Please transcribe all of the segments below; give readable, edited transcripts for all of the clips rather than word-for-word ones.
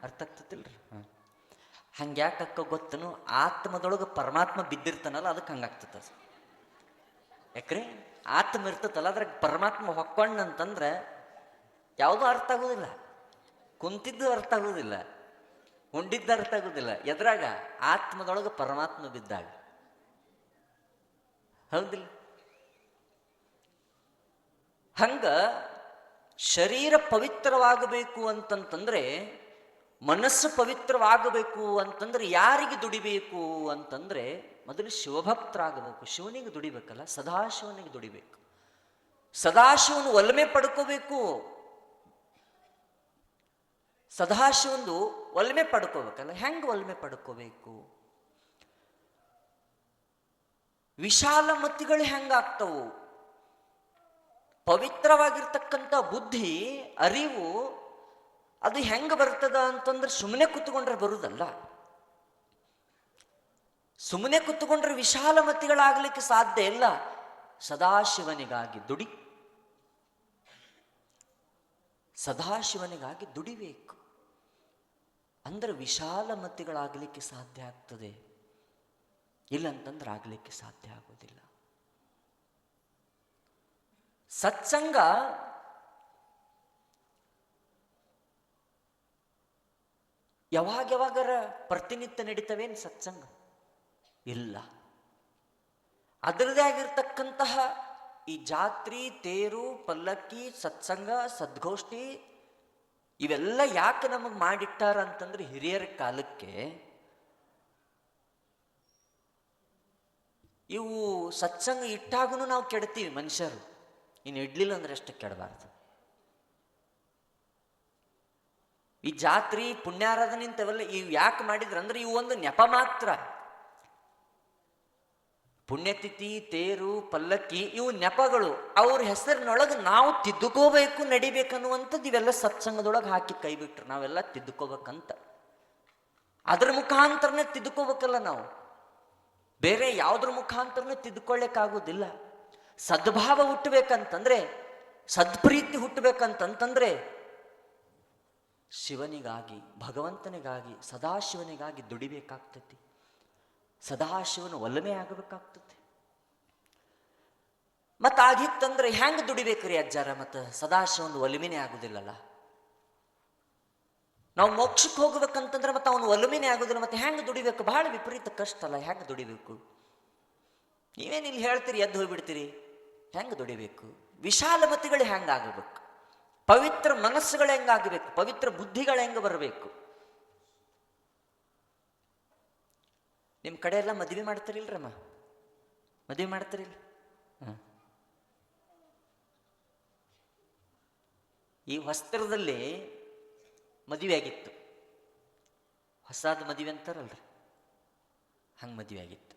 ಅರ್ಥ ಆಗ್ತತಿಲ್ರಿ? ಹಂಗೆ ಯಾಕಕ್ಕ ಗೊತ್ತನು? ಆತ್ಮದೊಳಗೆ ಪರಮಾತ್ಮ ಬಿದ್ದಿರ್ತಾನಲ್ಲ, ಅದಕ್ಕೆ ಹಂಗಾಗ್ತದ. ಯಾಕ್ರಿ? ಆತ್ಮ ಇರ್ತತಲ್ಲ, ಅದ್ರಾಗ ಪರಮಾತ್ಮ ಹೊಕ್ಕೊಂಡಂತಂದ್ರೆ ಯಾವುದೂ ಅರ್ಥ ಆಗೋದಿಲ್ಲ. ಕುಂತಿದ್ದು ಅರ್ಥ ಆಗೋದಿಲ್ಲ, ಉಂಡಿದ್ದು ಅರ್ಥ ಆಗೋದಿಲ್ಲ. ಎದ್ರಾಗ? ಆತ್ಮದೊಳಗೆ ಪರಮಾತ್ಮ ಬಿದ್ದಾಗ. ಹೌದಿಲ್ಲ? ಹಂಗ ಶರೀರ ಪವಿತ್ರವಾಗಬೇಕು ಅಂತಂತಂದ್ರೆ, ಮನಸ್ಸು ಪವಿತ್ರವಾಗಬೇಕು ಅಂತಂದ್ರೆ ಯಾರಿಗೆ ದುಡಿಬೇಕು ಅಂತಂದ್ರೆ, ಮೊದಲು ಶಿವಭಕ್ತರಾಗಬೇಕು. ಶಿವನಿಗೆ ದುಡಿಬೇಕಲ್ಲ, ಸದಾಶಿವನಿಗೆ ದುಡಿಬೇಕು. ಸದಾಶಿವನು ಒಲ್ಮೆ ಪಡ್ಕೋಬೇಕು. ಸದಾಶಿವನು ಒಲ್ಮೆ ಪಡ್ಕೋಬೇಕಲ್ಲ. ಹೆಂಗೆ ಒಲ್ಮೆ ಪಡ್ಕೋಬೇಕು? ವಿಶಾಲ ಮತಿಗಳು ಹೆಂಗಾಗ್ತವು? ಪವಿತ್ರವಾಗಿರ್ತಕ್ಕಂಥ ಬುದ್ಧಿ, ಅರಿವು ಅದು ಹೆಂಗ ಬರ್ತದ ಅಂತಂದ್ರೆ ಸುಮ್ಮನೆ ಕೂತ್ಕೊಂಡ್ರೆ ಬರುದಲ್ಲ. ಸುಮ್ಮನೆ ಕೂತ್ಕೊಂಡ್ರೆ ವಿಶಾಲ ಮತಿಗಳಾಗಲಿಕ್ಕೆ ಸಾಧ್ಯ ಇಲ್ಲ. ಸದಾಶಿವನಿಗಾಗಿ ದುಡಿ, ಸದಾಶಿವನಿಗಾಗಿ ದುಡಿಬೇಕು. ಅಂದ್ರೆ ವಿಶಾಲ ಮತಿಗಳಾಗಲಿಕ್ಕೆ ಸಾಧ್ಯ ಆಗ್ತದೆ. ಇಲ್ಲಂತಂದ್ರೆ ಆಗ್ಲಿಕ್ಕೆ ಸಾಧ್ಯ ಆಗೋದಿಲ್ಲ. ಸತ್ಸಂಗ ಯಾವಾಗರ ಪ್ರತಿನಿತ್ಯ ನಡೀತವೇನು ಸತ್ಸಂಗ? ಇಲ್ಲ. ಅದರದೇ ಆಗಿರ್ತಕ್ಕಂತಹ ಈ ಜಾತ್ರಿ, ತೇರು, ಪಲ್ಲಕ್ಕಿ, ಸತ್ಸಂಗ, ಸದ್ಗೋಷ್ಠಿ ಇವೆಲ್ಲ ಯಾಕೆ ನಮಗೆ ಮಾಡಿಟ್ಟಾರ ಅಂತಂದ್ರೆ, ಹಿರಿಯರ ಕಾಲಕ್ಕೆ ಇವು ಸತ್ಸಂಗ ಇಟ್ಟಾಗೂ ನಾವು ಕೆಡ್ತೀವಿ ಮನುಷ್ಯರು. ಇನ್ನು ಇಡ್ಲಿಲ್ಲ ಅಂದ್ರೆ ಎಷ್ಟು ಕೆಡಬಾರ್ದು. ಈ ಜಾತ್ರಿ, ಪುಣ್ಯಾರಾಧನೆ ಇಂಥವೆಲ್ಲ ಇವು ಯಾಕೆ ಮಾಡಿದ್ರು ಅಂದ್ರೆ, ಇವು ಒಂದು ನೆಪ ಮಾತ್ರ. ಪುಣ್ಯತಿಥಿ, ತೇರು, ಪಲ್ಲಕ್ಕಿ ಇವು ನೆಪಗಳು. ಅವ್ರ ಹೆಸರಿನೊಳಗೆ ನಾವು ತಿದ್ದುಕೋಬೇಕು, ನಡಿಬೇಕನ್ನುವಂಥದ್ದು ಇವೆಲ್ಲ ಸತ್ಸಂಗದೊಳಗೆ ಹಾಕಿ ಕೈ ಬಿಟ್ರು. ನಾವೆಲ್ಲ ತಿದ್ದುಕೋಬೇಕಂತ, ಅದ್ರ ಮುಖಾಂತರನೇ ತಿದ್ದುಕೋಬೇಕಲ್ಲ. ನಾವು ಬೇರೆ ಯಾವುದ್ರ ಮುಖಾಂತರನೇ ತಿದ್ದುಕೊಳ್ಳಿಕ್ಕಾಗೋದಿಲ್ಲ. ಸದ್ಭಾವ ಹುಟ್ಟಬೇಕಂತಂದ್ರೆ, ಸದ್ಪ್ರೀತಿ ಹುಟ್ಟಬೇಕಂತಂತಂದ್ರೆ ಶಿವನಿಗಾಗಿ, ಭಗವಂತನಿಗಾಗಿ, ಸದಾಶಿವನಿಗಾಗಿ ದುಡಿಬೇಕಾಗ್ತತಿ. ಸದಾಶಿವನ ಒಲಮೆ ಆಗಬೇಕಾಗ್ತತಿ. ಮತ್ತು ಆಗಿತ್ತಂದ್ರೆ ಹೆಂಗೆ ದುಡಿಬೇಕ್ರಿ ಅಜ್ಜಾರ? ಮತ್ತು ಸದಾಶಿವನ ಒಲಮಿನೇ ಆಗುದಿಲ್ಲಲ್ಲ. ನಾವು ಮೋಕ್ಷಕ್ಕೆ ಹೋಗ್ಬೇಕಂತಂದ್ರೆ ಮತ್ತೆ ಅವನು ಒಲಮಿನೇ ಆಗುದಿಲ್ಲ. ಮತ್ತೆ ಹೆಂಗೆ ದುಡಿಬೇಕು? ಬಹಳ ವಿಪರೀತ ಕಷ್ಟ ಅಲ್ಲ. ಹೆಂಗೆ ದುಡಿಬೇಕು? ನೀವೇನು ಇಲ್ಲಿ ಹೇಳ್ತೀರಿ, ಎದ್ದು ಹೋಗ್ಬಿಡ್ತೀರಿ. ಹೆಂಗೆ ದುಡಿಬೇಕು? ವಿಶಾಲ ಮತಿಗಳು ಹೆಂಗಾಗಬೇಕು? ಪವಿತ್ರ ಮನಸ್ಸುಗಳು ಹೆಂಗಾಗಬೇಕು? ಪವಿತ್ರ ಬುದ್ಧಿಗಳು ಹೆಂಗೆ ಬರಬೇಕು? ನಿಮ್ಮ ಕಡೆ ಎಲ್ಲ ಮದುವೆ ಮಾಡ್ತಾರಿಲ್ರಮ್ಮ? ಮದುವೆ ಮಾಡ್ತಾರಿಲ್ಲ? ಈ ವಸ್ತ್ರದಲ್ಲಿ ಮದುವೆ ಆಗಿತ್ತು. ಹೊಸಾದ ಮದುವೆ ಅಂತಾರಲ್ರಿ, ಹಂಗೆ ಮದುವೆ ಆಗಿತ್ತು.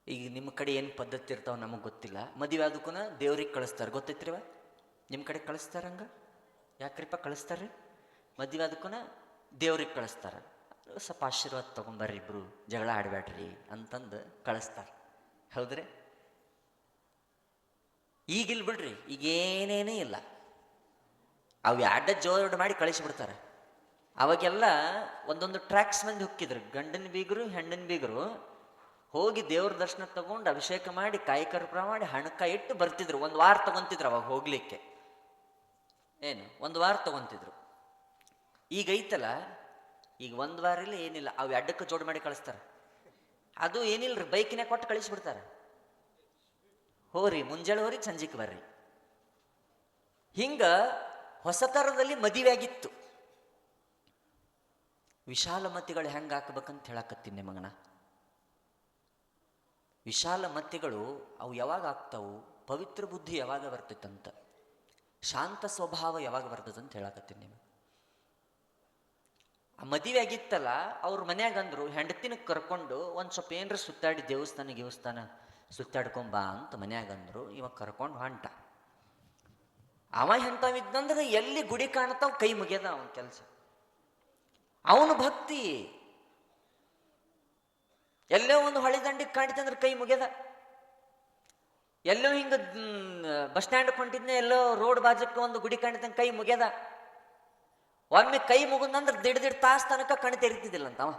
ಈಗ ನಿಮ್ಮ ಕಡೆ ಏನು ಪದ್ಧತಿ ಇರ್ತಾವ ನಮಗೆ ಗೊತ್ತಿಲ್ಲ. ಮದುವೆ ಅದಕ್ಕೂ ದೇವ್ರಿಗೆ ಕಳಿಸ್ತಾರೆ, ಗೊತ್ತೈತ್ರಿವ? ನಿಮ್ಮ ಕಡೆ ಕಳಿಸ್ತಾರ ಹಂಗ? ಯಾಕ್ರಿಪ್ಪ ಕಳಿಸ್ತಾರ್ರಿ? ಮದುವೆ ಅದಕ್ಕೂ ದೇವ್ರಿಗೆ ಕಳಿಸ್ತಾರೆ. ಸ್ವಲ್ಪ ಆಶೀರ್ವಾದ ತೊಗೊಂಬರ್ರಿ, ಇಬ್ರು ಜಗಳ ಆಡಬೇಡ್ರಿ ಅಂತಂದು ಕಳಿಸ್ತಾರೆ. ಹೌದ್ರಿ? ಈಗಿಲ್ ಬಿಡ್ರಿ, ಈಗೇನೇನೇ ಇಲ್ಲ. ಅವು ಅಡ್ಡ ಜೋಡ್ ಮಾಡಿ ಕಳಿಸಿಬಿಡ್ತಾರೆ. ಅವಾಗೆಲ್ಲ ಒಂದೊಂದು ಟ್ರ್ಯಾಕ್ಸ್ ಮಂದಿ ಹೊಕ್ಕಿದ್ರು. ಗಂಡನ ಬೀಗರು, ಹೆಣ್ಣಿನ ಬೀಗರು ಹೋಗಿ ದೇವ್ರ ದರ್ಶನ ತಗೊಂಡು ಅಭಿಷೇಕ ಮಾಡಿ ಕಾಯಿ ಕರ್ಪೂರ ಮಾಡಿ ಹಣಕಾಯಿ ಇಟ್ಟು ಬರ್ತಿದ್ರು. ಒಂದು ವಾರ ತಗೊಂತಿದ್ರು ಅವಾಗ ಹೋಗ್ಲಿಕ್ಕೆ. ಏನು ಒಂದು ವಾರ ತಗೊಂತಿದ್ರು. ಈಗ ಐತಲ್ಲ, ಈಗ ಒಂದು ವಾರ ಇಲ್ಲ, ಏನಿಲ್ಲ. ಅವು ಅಡ್ಡಕ್ಕೆ ಜೋಡು ಮಾಡಿ ಕಳಿಸ್ತಾರೆ. ಅದು ಏನಿಲ್ಲರಿ, ಬೈಕಿನ ಕೊಟ್ಟು ಕಳಿಸ್ಬಿಡ್ತಾರೆ. ಹೋರಿ, ಮುಂಜಾನೆ ಹೋರಿ, ಸಂಜೆಗೆ ಬರ್ರಿ. ಹಿಂಗ ಹೊಸ ಥರದಲ್ಲಿ ಮದುವೆ ಆಗಿತ್ತು. ವಿಶಾಲ ಮತಿಗಳು ಹೆಂಗೆ ಹಾಕಬೇಕಂತ ಹೇಳಕತ್ತೀನಿ ನಿಮಗನ. ವಿಶಾಲ ಮತಿಗಳು ಅವು ಯಾವಾಗ ಆಗ್ತಾವು? ಪವಿತ್ರ ಬುದ್ಧಿ ಯಾವಾಗ ಬರ್ತೈತಂತ, ಶಾಂತ ಸ್ವಭಾವ ಯಾವಾಗ ಬರ್ತದಂತ ಹೇಳಕತ್ತೀನಿ ನಿಮಗೆ. ಆ ಮದುವೆ ಆಗಿತ್ತಲ್ಲ, ಅವ್ರ ಮನ್ಯಾಗ ಅಂದ್ರು, ಹೆಂಡತಿನ ಕರ್ಕೊಂಡು ಒಂದು ಸ್ವಲ್ಪ ಏನರ ಸುತ್ತಾಡಿ ದೇವಸ್ಥಾನ ಸುತ್ತಾಡ್ಕೊಂಬಾ ಅಂತ ಮನ್ಯಾಗ ಅಂದ್ರು. ಇವಾಗ ಕರ್ಕೊಂಡು ಹೊಂಟ. ಅವ ಎಂಥವಿದ್ದಂದ್ರೆ ಎಲ್ಲಿ ಗುಡಿ ಕಾಣ್ತಾವ ಕೈ ಮುಗಿಯದ ಅವನ ಕೆಲಸ. ಅವನು ಭಕ್ತಿ ಎಲ್ಲೋ ಒಂದು ಹೊಳೆ ದಂಡಿಗೆ ಕಾಣ್ತಂದ್ರೆ ಕೈ ಮುಗಿಯದ. ಎಲ್ಲೋ ಹಿಂಗ ಬಸ್ ಸ್ಟ್ಯಾಂಡ್ ಕೊಂಡಿದ್ನೆ, ಎಲ್ಲೋ ರೋಡ್ ಬಾಜಕ್ಕೆ ಒಂದು ಗುಡಿ ಕಾಣ್ತಂಗೆ ಕೈ ಮುಗಿಯದ. ಒಮ್ಮೆ ಕೈ ಮುಗಿದಂದ್ರೆ ದಿಡ್ ತಾಸು ತನಕ ಕಣ್ ತೆರಿತಿದ್ದಿಲ್ಲ ಅಂತವ,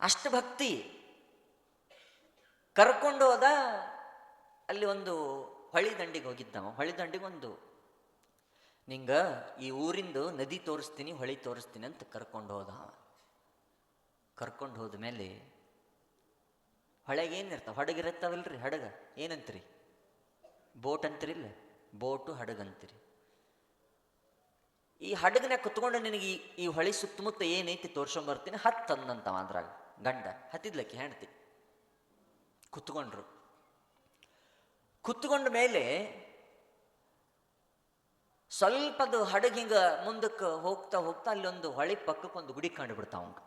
ಅಷ್ಟು ಭಕ್ತಿ. ಕರ್ಕೊಂಡು ಹೋದ. ಅಲ್ಲಿ ಒಂದು ಹೊಳಿ ದಂಡಿಗೆ ಹೋಗಿದ್ದವ. ಹೊಳಿ ದಂಡಿಗೆ ಒಂದು ನಿಂಗ ಈ ಊರಿಂದು ನದಿ ತೋರಿಸ್ತೀನಿ, ಹೊಳಿ ತೋರಿಸ್ತೀನಿ ಅಂತ ಕರ್ಕೊಂಡು ಹೋದ. ಕರ್ಕೊಂಡು ಹೋದ ಮೇಲೆ ಹೊಳೆಗೆ ಏನಿರ್ತಾವ, ಹಡಗಿರತ್ತಾವಲ್ರಿ, ಹಡಗ ಏನಂತೀರಿ? ಬೋಟ್ ಅಂತೀರಿಲ್ಲ, ಬೋಟು ಹಡಗಂತೀರಿ. ಈ ಹಡಗನ್ಯಾಗ ಕುತ್ಕೊಂಡು ನಿನಗೆ ಈ ಹೊಳಿ ಸುತ್ತಮುತ್ತ ಏನೈತಿ ತೋರ್ಸ್ಕೊಂಬರ್ತೀನಿ, ಹತ್ತಂದಂತವ. ಅದ್ರಾಗ ಗಂಡ ಹತ್ತಿದ್ಲಕ್ಕಿ ಹೆಂಡತಿ ಕುತ್ಕೊಂಡ್ರು. ಕುತ್ಕೊಂಡ ಮೇಲೆ ಸ್ವಲ್ಪ ಅದು ಹಡಗ ಹಿಂಗ ಮುಂದಕ್ಕೆ ಹೋಗ್ತಾ ಹೋಗ್ತಾ ಅಲ್ಲಿ ಒಂದು ಹೊಳಿ ಪಕ್ಕಕ್ಕೆ ಒಂದು ಗುಡಿ ಕಂಡು ಬಿಡ್ತಾವ. ಅವಂಗ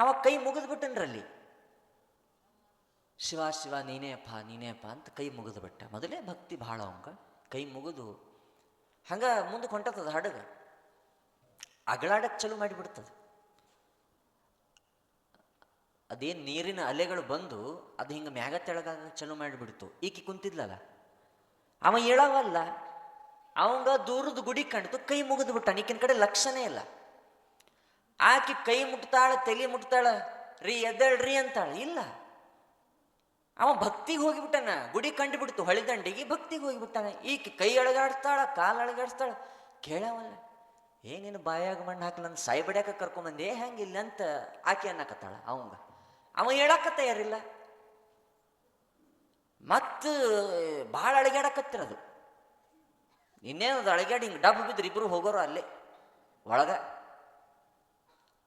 ಅವಾಗ ಕೈ ಮುಗಿದು ಬಿಟ್ಟನ್ರಲ್ಲಿ, ಶಿವ ಶಿವ ನೀನೇಪ್ಪ ನೀನೇಪ್ಪ ಅಂತ ಕೈ ಮುಗಿದು ಬಿಟ್ಟ. ಮೊದಲೇ ಭಕ್ತಿ ಭಾಳ ಅವಂಗ. ಕೈ ಮುಗಿದು ಹಂಗ ಮುಂದಕ್ಕೆ ಹೊಂಟದ ಹಡಗ. ಅಗಳಾಡಕ್ಕೆ ಚಲೋ ಮಾಡಿಬಿಡ್ತದೆ. ಅದೇನು ನೀರಿನ ಅಲೆಗಳು ಬಂದು ಅದು ಹಿಂಗೆ ಮ್ಯಾಗ ತೆಳಗಾಗ ಚಲೋ ಮಾಡಿಬಿಡ್ತು. ಈಕಿ ಕುಂತಿದ್ಲಲ್ಲ, ಅವ ಹೇಳವಲ್ಲ, ಅವಂಗ ದೂರದ ಗುಡಿ ಕಾಣಿತು, ಕೈ ಮುಗಿದು ಬಿಟ್ಟ. ಈಕಿನ ಕಡೆ ಲಕ್ಷಣೇ ಇಲ್ಲ. ಆಕಿ ಕೈ ಮುಟ್ತಾಳ, ತಲೆ ಮುಟ್ತಾಳ, ರೀ ಎದ್ದೇಳ್ರಿ ಅಂತಾಳ, ಇಲ್ಲ. ಅವ ಭಕ್ತಿಗೆ ಹೋಗಿಬಿಟ್ಟಾನ. ಗುಡಿ ಕಂಡು ಬಿಡ್ತು ಹೊಳಿದಂಡಿಗೆ, ಭಕ್ತಿಗೆ ಹೋಗಿಬಿಟ್ಟಾನ. ಈಕಿ ಕೈ ಅಳಗಾಡ್ತಾಳ, ಕಾಲು ಅಳಗಾಡ್ತಾಳ, ಕೇಳವಲ್ಲ. ಏನೇನು ಬಾಯಾಗ ಮಣ್ಣು ಹಾಕಲ್ಲ ಅಂತ ಸಾಯಿ ಬಡ್ಯಾಕ ಕರ್ಕೊಂಬಂದೆ ಹೆಂಗಿಲ್ಲ ಅಂತ ಆಕೆ ಅನ್ನಕತ್ತಾಳ. ಅವಂಗ ಅವ ಹೇಳಕ್ಕ ತಯಾರಿಲ್ಲ. ಮತ್ತು ಭಾಳ ಅಳಗ್ಯಾಡಕತ್ತಿರದು. ಇನ್ನೇನದು ಅಳಗ್ಯಾಡಿ ಹಿಂಗೆ ಡಬ್ಬು ಬಿದ್ದರೆ ಇಬ್ಬರು ಹೋಗೋರು ಅಲ್ಲೇ ಒಳಗ.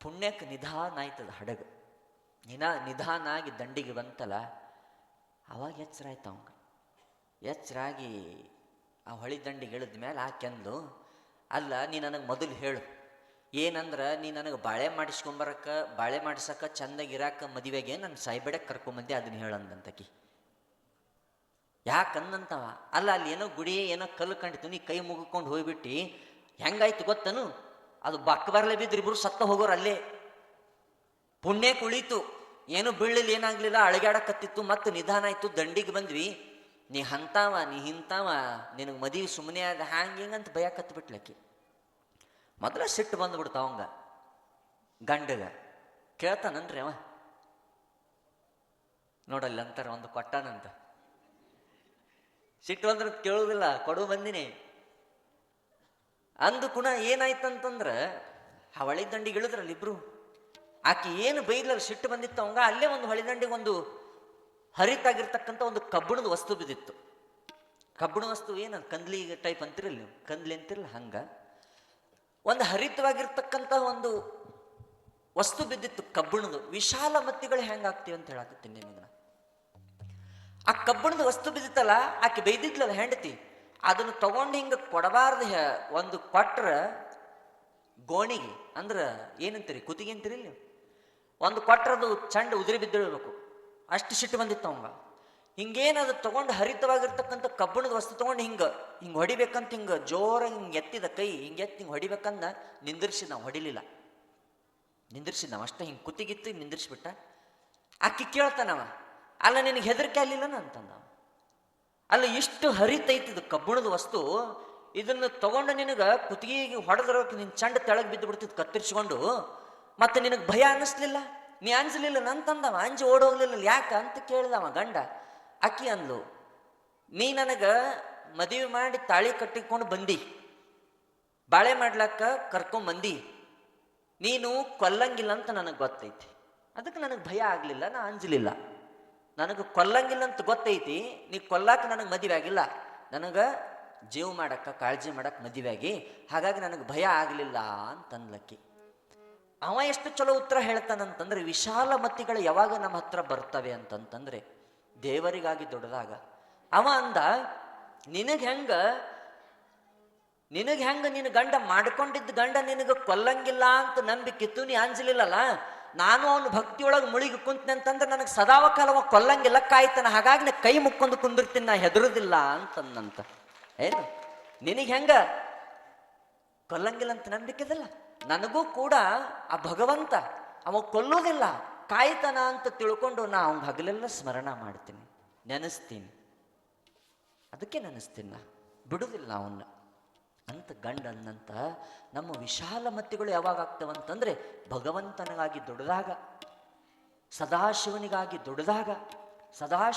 ಪುಣ್ಯಕ್ಕೆ ನಿಧಾನ ಆಯ್ತದ ಹಡಗ. ನಿಧಾನ ಆಗಿ ದಂಡಿಗೆ ಬಂತಲ್ಲ, ಅವಾಗ ಎಚ್ಚರ ಆಯ್ತು ಅವಂಗ. ಎಚ್ಚರಾಗಿ ಆ ಹೊಳಿ ದಂಡಿಗೆ ಇಳಿದ ಮೇಲೆ ಆಕೆಂದ್ಲು, ಅಲ್ಲ ನೀ ನನಗೆ ಮೊದಲು ಹೇಳು, ಏನಂದ್ರೆ ನೀ ನನಗೆ ಬಾಳೆ ಬಾಳೆ ಮಾಡಿಸಕ್ಕೆ ಚಂದಾಗಿರಾಕ ಮದುವೆಗೆ ನನ್ನ ಸಾಯ್ಬೇಡಕ್ಕೆ ಕರ್ಕೊಂಬಂದೆ, ಅದನ್ನ ಹೇಳಂದಂತಕಿ. ಯಾಕಂದಂತವ, ಅಲ್ಲ ಅಲ್ಲಿ ಏನೋ ಗುಡಿ ಏನೋ ಕಲ್ಲು ಕಂಡಿತು, ನೀ ಕೈ ಮುಗಿಕೊಂಡು ಹೋಗ್ಬಿಟ್ಟು ಹೆಂಗಾಯ್ತು ಗೊತ್ತನು, ಅದು ಬಕ್ಕ ಬರಲೇ ಬಿದ್ದರು ಇಬ್ರು ಸತ್ತ ಹೋಗೋರು ಅಲ್ಲೇ. ಪುಣ್ಯ ಕುಳಿತು, ಏನು ಬೀಳಲಿಲ್ಲ, ಏನಾಗ್ಲಿಲ್ಲ, ಅಳಗ್ಯಾಡಕತ್ತಿತ್ತು. ಮತ್ತು ನಿಧಾನ ಆಯ್ತು, ದಂಡಿಗೆ ಬಂದ್ವಿ. ನೀ ಹಂತಾವ ನೀ ಹಿಂತಾವ, ನಿನಗೆ ಮದುವೆ ಸುಮ್ಮನೆ ಆದ ಹ್ಯಾಂಗ ಹಿಂಗಂತ ಭಯ ಕತ್ಬಿಟ್ಲಕ್ಕಿ. ಮೊದಲ ಸಿಟ್ಟು ಬಂದ್ಬಿಡ್ತಾವಂಗ ಗಂಡಗ. ಕೇಳ್ತಾನನ್ರಿ ಅವ, ನೋಡಲ್ಲ ಅಂತಾರ ಒಂದು ಕೊಟ್ಟಾನಂತ. ಸಿಟ್ಟು ಬಂದ್ರೆ ಕೇಳುವುದಿಲ್ಲ, ಕೊಡು ಬಂದಿನಿ ಅಂದು ಕುಣ. ಏನಾಯ್ತಂತಂದ್ರೆ ಆ ಹೊಳಿ ದಂಡಿಗೆ ಇಳಿದ್ರಲ್ಲ ಇಬ್ರು. ಆಕೆ ಏನು ಬೈದ್ಲಲ್ಲ, ಸಿಟ್ಟು ಬಂದಿತ್ತು ಅವಂಗ. ಅಲ್ಲೇ ಒಂದು ಹೊಳಿ ದಂಡಿಗೆ ಒಂದು ಹರಿತಾಗಿರ್ತಕ್ಕಂಥ ಒಂದು ಕಬ್ಬಿಣದ ವಸ್ತು ಬಿದ್ದಿತ್ತು. ಕಬ್ಬಿಣ ವಸ್ತು ಏನು ಕಂದ್ಲಿ ಟೈಪ್ ಅಂತಿರಲ್ಲ ನೀವು, ಕಂದ್ಲಿ ಅಂತಿರಲ್ಲ, ಹಂಗ ಒಂದು ಹರಿತವಾಗಿರ್ತಕ್ಕಂಥ ಒಂದು ವಸ್ತು ಬಿದ್ದಿತ್ತು ಕಬ್ಬಿಣದು. ವಿಶಾಲ ಮತಿಗಳು ಹೆಂಗಾಗ್ತೀವಿ ಅಂತ ಹೇಳಕತ್ತೀನಿ ನಿಮಗೆ. ಆ ಕಬ್ಬಿಣದ ವಸ್ತು ಬಿದ್ದಿತ್ತಲ್ಲ, ಆಕೆ ಬೈದಿದ್ಲಲ್ಲ ಹೆಂಡತಿ, ಅದನ್ನು ತಗೊಂಡು ಹಿಂಗೆ ಕೊಡಬಾರ್ದು. ಒಂದು ಕೊಟ್ರ ಗೋಣಿಗೆ ಅಂದ್ರೆ ಏನಂತೀರಿ, ಕುತ್ತಿಗೆ ಅಂತೀರಿ ನೀವು, ಒಂದು ಕೊಟ್ರದು ಚಂಡ ಉದುರಿ ಬಿದ್ದಿರಬೇಕು, ಅಷ್ಟು ಸಿಟ್ಟು ಬಂದಿತ್ತು ಅವಂಗ. ಹಿಂಗೇನದು ತಗೊಂಡು ಹರಿತವಾಗಿರ್ತಕ್ಕಂಥ ಕಬ್ಬಿಣದ ವಸ್ತು ತಗೊಂಡು ಹಿಂಗೆ ಹೊಡಿಬೇಕಂತ ಹಿಂಗೆ ಜೋರಾಗಿ ಹಿಂಗೆ ಎತ್ತಿದ ಕೈ, ಹಿಂಗೆ ಎತ್ತಿ ಹಿಂಗೆ ಹೊಡಿಬೇಕಂದ ನಿಂದಿರ್ಸಿದ. ನಾವು ಹೊಡಿಲಿಲ್ಲ, ನಿಂದಿರ್ಸಿದ ನಾವು ಅಷ್ಟೇ. ಹಿಂಗೆ ಕುತ್ತಿಗಿತ್ತು ನಿಂದಿರ್ಸಿಬಿಟ್ಟ. ಆಕಿ ಕೇಳ್ತಾನವ, ಅಲ್ಲ ನಿನಗೆ ಹೆದರಿಕೆ ಆಗಲಿಲ್ಲ ಅಂತಂದ. ಅಲ್ಲ ಇಷ್ಟು ಹರಿತೈತಿದು ಕಬ್ಬಿಣದ ವಸ್ತು, ಇದನ್ನು ತಗೊಂಡು ನಿನಗೆ ಕುತ್ತಿಗೆ ಹೊಡೆದ್ರಕ್ಕೆ ನಿನ್ನ ಚಂಡ ತೆಳಗೆ ಬಿದ್ದು ಬಿಡ್ತಿದ್ದು ಕತ್ತರಿಸ್ಕೊಂಡು, ಮತ್ತೆ ನಿನಗೆ ಭಯ ಅನ್ನಿಸ್ಲಿಲ್ಲ, ನೀ ಅಂಜಲಿಲ್ಲ ನಂತಂದವ. ಅಂಜಿ ಓಡೋಗ್ಲಿಲ್ಲ, ಯಾಕ ಅಂತ ಕೇಳಿದವ ಗಂಡ. ಅಕ್ಕಿ ಅಂದ್ಲು, ನೀ ನನಗೆ ಮದುವೆ ಮಾಡಿ ತಾಳಿ ಕಟ್ಟಿಕೊಂಡು ಬಂದಿ, ಬಾಳೆ ಮಾಡ್ಲಕ್ಕ ಕರ್ಕೊಂಬಂದಿ, ನೀನು ಕೊಲ್ಲಂಗಿಲ್ಲ ಅಂತ ನನಗೆ ಗೊತ್ತೈತಿ, ಅದಕ್ಕೆ ನನಗೆ ಭಯ ಆಗಲಿಲ್ಲ, ನಾ ಅಂಜಲಿಲ್ಲ. ನನಗೆ ಕೊಲ್ಲಂಗಿಲ್ಲ ಅಂತ ಗೊತ್ತೈತಿ, ನೀ ಕೊಲ್ಲಾಕ ನನಗೆ ಮದುವೆ ಆಗಿಲ್ಲ, ನನಗೆ ಜೀವ ಮಾಡಕ್ಕೆ ಕಾಳಜಿ ಮಾಡಕ್ಕೆ ಮದುವೆ ಆಗಿ, ಹಾಗಾಗಿ ನನಗೆ ಭಯ ಆಗಲಿಲ್ಲ ಅಂತಂದ್ಲಕ್ಕಿ. ಅವ ಎಷ್ಟು ಚಲೋ ಉತ್ತರ ಹೇಳ್ತಾನಂತಂದ್ರೆ, ವಿಶಾಲ ಮತಿಗಳು ಯಾವಾಗ ನಮ್ಮ ಹತ್ರ ಬರ್ತವೆ ಅಂತಂತಂದ್ರೆ ದೇವರಿಗಾಗಿ ದೊಡ್ಡದಾಗ. ಅವ ಅಂದ, ನಿನಗೆ ಹೆಂಗ ನಿನ್ನ ಗಂಡ ಮಾಡ್ಕೊಂಡಿದ್ದ ಗಂಡ ನಿನಗೆ ಕೊಲ್ಲಂಗಿಲ್ಲ ಅಂತ ನಂಬಿಕಿತ್ತು, ನೀ ಅಂಜಲಿಲ್ಲಲ್ಲ, ನಾನು ಅವನು ಭಕ್ತಿಯೊಳಗೆ ಮುಳುಗಿ ಕುಂತೀನಿ ಅಂತಂದ್ರೆ ನನಗೆ ಸದಾವಕಾಲ ಕೊಲ್ಲಂಗಿಲ್ಲ, ಕಾಯ್ತಾನ, ಹಾಗಾಗಿ ನಾ ಕೈ ಮುಕ್ಕೊಂಡು ಕುಂದಿರ್ತೀನಿ, ನಾ ಹೆದರುದಿಲ್ಲ ಅಂತಂದಂತ. ಏನು ನಿನಗೆ ಹೆಂಗ ಕೊಲ್ಲಂಗಿಲ್ಲ ಅಂತ ನಂಬಿಕೆದಲ್ಲ, ನನಗೂ ಕೂಡ ಆ ಭಗವಂತ ಅವ ಕೊಲ್ಲೋದಿಲ್ಲ, ಕಾಯ್ತಾನ ಅಂತ ತಿಳ್ಕೊಂಡು ನಾ ಅವನ ಹಗಲೆಲ್ಲ ಸ್ಮರಣ ಮಾಡ್ತೀನಿ, ನೆನೆಸ್ತೀನಿ, ಅದಕ್ಕೆ ನೆನೆಸ್ತೀನಿ, ನಾ ಬಿಡುವುದಿಲ್ಲ ಅವನ್ನ. ಅಂತ ಗಂಡ ಅನ್ನಂತ ನಮ್ಮ ವಿಶಾಲ ಮತಿಗಳು ಯಾವಾಗ ಆಗ್ತವಂತಂದ್ರೆ ಭಗವಂತನಿಗಾಗಿ ದುಡಿದಾಗ, ಸದಾಶಿವನಿಗಾಗಿ ದುಡಿದಾಗ, ಸದಾ